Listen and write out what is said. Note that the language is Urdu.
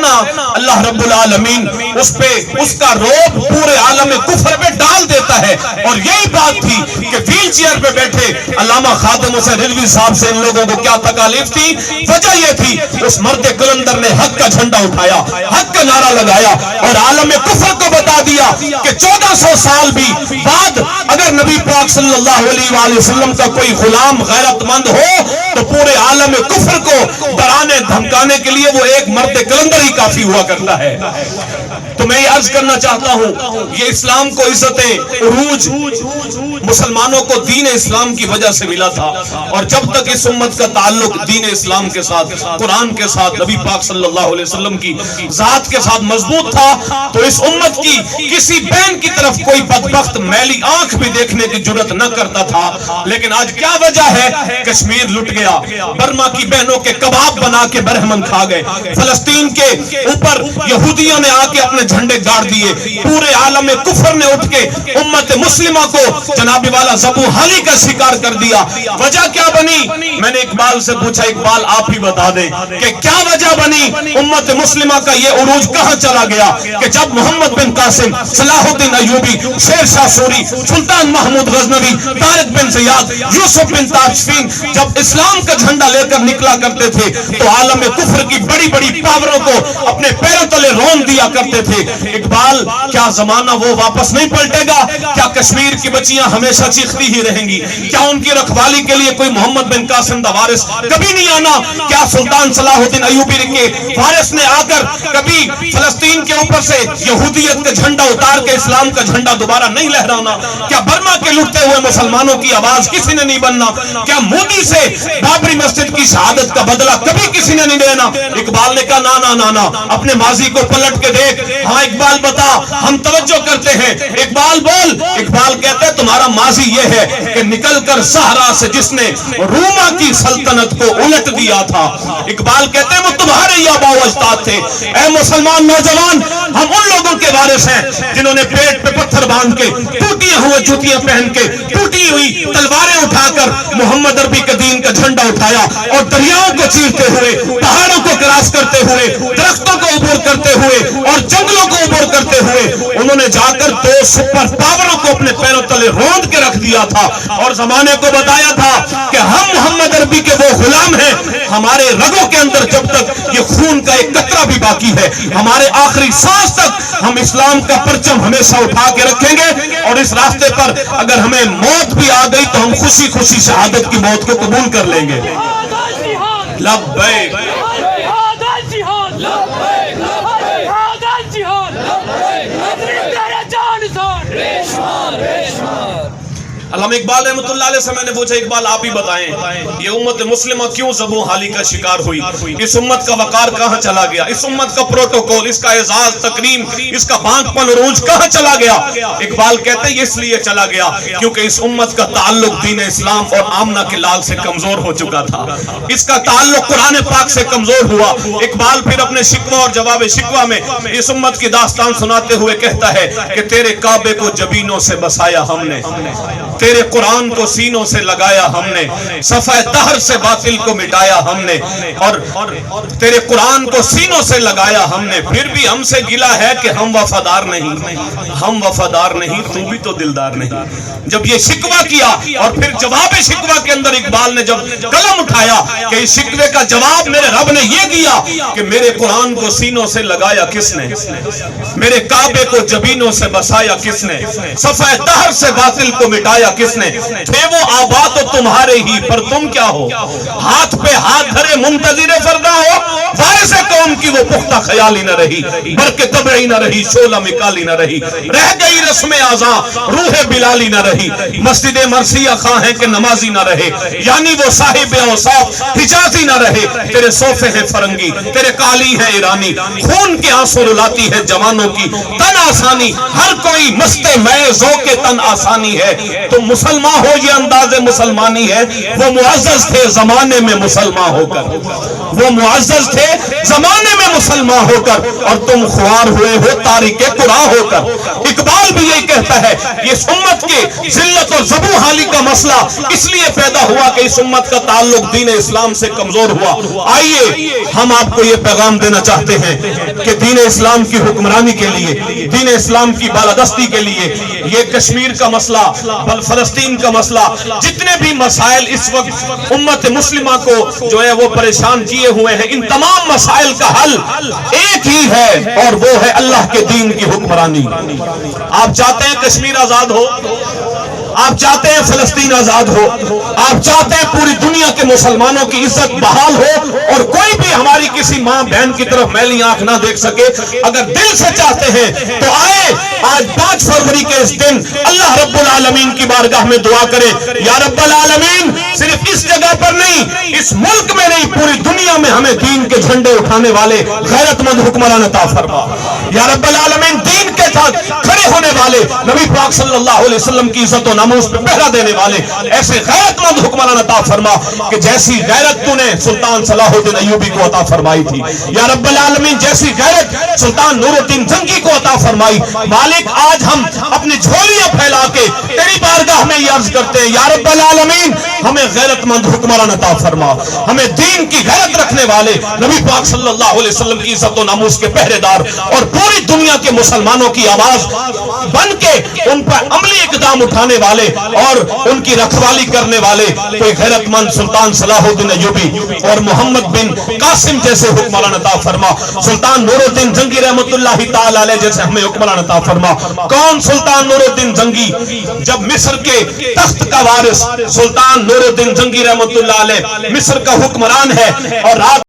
نا اللہ رب العالمین اس کا روب پورے عالم کفر پہ ڈال دیتا ہے. اور یہی بات تھی کہ ویل چیئر پہ بیٹھے علامہ خادم حسین رضوی صاحب سے ان لوگوں کو کیا تکالیف تھی. وجہ یہ تھی اس مرد کلندر نے حق کا جھنڈا اٹھایا, حق کا نعرہ لگایا اور عالم کفر کو بتا دیا کہ 1400 سال بھی بعد اگر نبی پاک صلی اللہ علیہ وآلہ وسلم کا کوئی غلام غیرت مند ہو تو پورے عالم کفر کو ڈرانے دھمکانے کے لیے وہ ایک مرد کلندر ہی کافی ہوا کرتا ہے. تو میں یہ عرض کرنا چاہتا ہوں یہ اسلام کو عزت عروج مسلمانوں کو دین اسلام کی وجہ سے ملا تھا, اور جب تک اس امت کا تعلق دین اسلام کے ساتھ, قرآن کے ساتھ, نبی پاک صلی اللہ علیہ وسلم کی ذات کے ساتھ مضبوط تھا تو اس امت کی کسی بہن کی طرف کوئی بدبخت میلی آنکھ بھی دیکھنے کی جرت نہ کرتا تھا. لیکن آج کیا وجہ ہے؟ کشمیر لٹ گیا, برما کی بہنوں کے کباب بنا کے برہمن کھا گئے, فلسطین کے اوپر یہودیوں نے آ کے اپنے جھنڈے گاڑ دیے, پورے عالم کفر نے اٹھ کے امت مسلمہ کو جناب والا زبو حالی کا شکار کر دیا. وجہ کیا بنی؟ میں نے اقبال سے پوچھا, اقبال آپ ہی بتا دیں کہ کیا وجہ بنی امت مسلمہ کا یہ عروج کہاں چلا گیا کہ جب محمد بن قاسم, صلاح الدین ایوبی, شیر شاہ سوری, سلطان محمود غزنوی, طارق بن زیاد, یوسف بن تاشفین جب اسلام کا جھنڈا لے کر نکلا کرتے تھے تو عالم کفر کی بڑی بڑی پاوروں کو اپنے پیروں تلے رون دیا کرتے تھے. اقبال کیا زمانہ وہ واپس نہیں پلٹے گا؟ کیا کشمیر کی بچیاں ہمیشہ چیختی ہی رہیں گی؟ کیا ان کی رکھوالی کے لیے کوئی محمد بن قاسم دا وارث کبھی نہیں آنا؟ کیا سلطان صلاح الدین ایوبی کے وارث نے آ کر کبھی فلسطین کے اوپر سے یہودیت کا جھنڈا اتار کے اسلام کا جھنڈا دوبارہ نہیں لہرانا؟ کیا برما کے لٹتے ہوئے مسلمانوں کی آواز کسی نے نہیں بننا؟ کیا مودی سے بابری مسجد کی شہادت کا بدلہ کبھی کسی نے نہیں دینا؟ اقبال نے کہا نا نا نا نا, اپنے ماضی کو پلٹ کے دیکھ. ہاں اقبال بتا, ہم توجہ کرتے ہیں. اقبال بول. اقبال کہتے ہیں تمہارا ماضی یہ ہے کہ نکل کر صحرا سے جس نے روما کی سلطنت کو الٹ دیا تھا. اقبال کہتے ہیں وہ تمہارے ہی آباء و اجداد تھے. اے مسلمان نوجوان, ہم ان لوگوں کے وارث ہیں جنہوں نے پیٹ پہ پتھر باندھ کے, ٹوٹی ہوئے جوتیاں پہن کے, ٹوٹی ہوئی تلواریں اٹھا کر محمد عربی کے دین کا جھنڈا اٹھایا اور دریاؤں کو چیرتے ہوئے, پہاڑوں کو کراس کرتے ہوئے, درختوں کو عبور کرتے ہوئے اور جنگلوں کو عبور کرتے ہوئے انہوں نے جا کر 2 سپر پاوروں کو اپنے پیروں تلے روند کے رکھ دیا تھا اور زمانے کو بتایا تھا کہ ہم محمد عربی کے وہ غلام ہیں. ہمارے رگوں کے اندر جب تک یہ خون کا ایک قطرہ بھی باقی ہے, ہمارے آخری سانس تک ہم اسلام کا پرچم ہمیشہ اٹھا کے رکھیں گے, اور اس راستے پر اگر ہمیں موت بھی آ گئی تو ہم خوشی خوشی شہادت کی موت کو قبول کر لیں گے. لبیک علامہ اقبال رحمۃ اللہ علیہ سے میں نے پوچھا, اقبال آپ ہی بتائیں یہ امت مسلمہ کیوں ذبح حالی کا شکار ہوئی؟ اس امت کا وقار کہاں چلا گیا؟ اس امت کا پروٹوکول, اس کا اعزاز تکریم, اس کا بانک پن عروج کہاں چلا گیا؟ اقبال کہتے ہیں اس لیے چلا گیا کیونکہ اس امت کا تعلق دین اسلام اور آمنہ کے لال سے کمزور ہو چکا تھا. اس کا تعلق قرآن پاک سے کمزور ہوا. اقبال پھر اپنے شکوہ اور جواب شکوہ میں اس امت کی داستان سناتے ہوئے کہتا ہے کہ تیرے کعبے کو جبینوں سے بسایا ہم نے, تیرے قرآن کو سینوں سے لگایا ہم نے, صفحہ دہر سے باطل کو مٹایا ہم نے, اور تیرے قرآن کو سینوں سے لگایا ہم نے. پھر بھی ہم سے گلا ہے کہ ہم وفادار نہیں, ہم وفادار نہیں, تو بھی تو دلدار نہیں. جب یہ شکوہ کیا اور پھر جواب شکوہ کے اندر اقبال نے جب قلم اٹھایا کہ اس شکوے کا جواب میرے رب نے یہ دیا کہ میرے قرآن کو سینوں سے لگایا کس نے, میرے کعبے کو جبینوں سے بسایا کس نے, صفحہ دہر سے باطل کو مٹایا کس نے, تھے وہ آبا تو تمہارے ہی پر تم کیا ہو, ہاتھ پہ ہاتھ دھرے منتظر فردا ہو, وارث قوم کی وہ پختہ خیالی نہ رہی, برق طبعی نہ رہی, شعلہ مکالی نہ رہی, رہ گئی رسم اعزاں روح بلالی نہ رہی, مسجد مرثیہ خواہ ہے کہ نمازی نہ رہے, یعنی وہ صاحب اوصاف حجازی نہ رہے. تیرے صوفے ہیں فرنگی, تیرے قالی ہے ایرانی, خون کے آنسو رلاتی ہے جوانوں کی تن آسانی, ہر کوئی مست میں ذوق تن آسانی ہے, تم مسلمان ہو یہ انداز مسلمانی ہے، وہ معزز تھے زمانے میں مسلمان ہو کر، وہ معزز تھے زمانے میں مسلمان ہو کر، اور تم خوار ہوئے ہو تاریک قرآن ہو کر۔ اقبال بھی یہی کہتا ہے اس امت کے ذلت اور زبوں حالی کا مسئلہ اس لیے پیدا ہوا کہ اس امت کا تعلق دین اسلام سے کمزور ہوا۔ آئیے ہم آپ کو یہ پیغام دینا چاہتے ہیں کہ دین اسلام کی حکمرانی کے لیے، دین اسلام کی بالادستی کے لیے، یہ کشمیر کا مسئلہ، فلسطین کا مسئلہ، جتنے بھی مسائل اس وقت امت مسلمہ کو جو ہے وہ پریشان کیے ہوئے ہیں، ان تمام مسائل کا حل ایک ہی ہے، اور وہ ہے اللہ کے دین کی حکمرانی۔ آپ چاہتے ہیں کشمیر آزاد ہو، آپ چاہتے ہیں فلسطین آزاد ہو، آپ چاہتے ہیں پوری دنیا کے مسلمانوں کی عزت بحال ہو اور کوئی بھی ہماری کسی ماں بہن کی طرف میلی آنکھ نہ دیکھ سکے، اگر دل سے چاہتے ہیں تو آئے آج 5 فروری کے اس دن اللہ رب العالمین کی بارگاہ میں دعا کریں، یا رب العالمین صرف اس جگہ پر نہیں، اس ملک میں نہیں، پوری دنیا میں ہمیں دین کے جھنڈے اٹھانے والے غیرت مند حکمران عطا فرما۔ یا رب العالمین دین کے ساتھ کھڑے ہونے والے، نبی پاک صلی اللہ علیہ وسلم کی عزت و ناموس پہ پہرا دینے والے ایسے غیرت مند حکمران عطا فرما کہ جیسی غیرت تو نے سلطان صلاح الدین ایوبی کو عطا فرمائی تھی، یا رب العالمین جیسی غیرت سلطان نور الدین زنگی کو عطا فرمائی۔ مالک آج ہم اپنی جھولیاں پھیلا کے تیری بارگاہ میں یہ عرض کرتے ہیں، یا رب العالمین ہمیں غیرت مند حکمران عطا فرما، ہمیں دین کی غیرت رکھنے والے، نبی پاک صلی اللہ علیہ وسلم کی عزت و ناموس کے پہرے دار اور پوری دنیا کے مسلمانوں کی آواز بن کے ان پر عملی اقدام اٹھانے والے اور ان کی رکھوالی کرنے والے کوئی غیرت مند سلطان صلاح الدین ایوبی اور محمد بن قاسم جیسے حکمران عطا فرما، سلطان نور الدین زنگی رحمت اللہ تعالی علیہ جیسے ہمیں حکمران عطا فرما۔ کون سلطان نور الدین زنگی؟ جب مصر کے تخت کا وارث سلطان نور الدین زنگی رحمت اللہ علیہ مصر کا حکمران ہے اور رات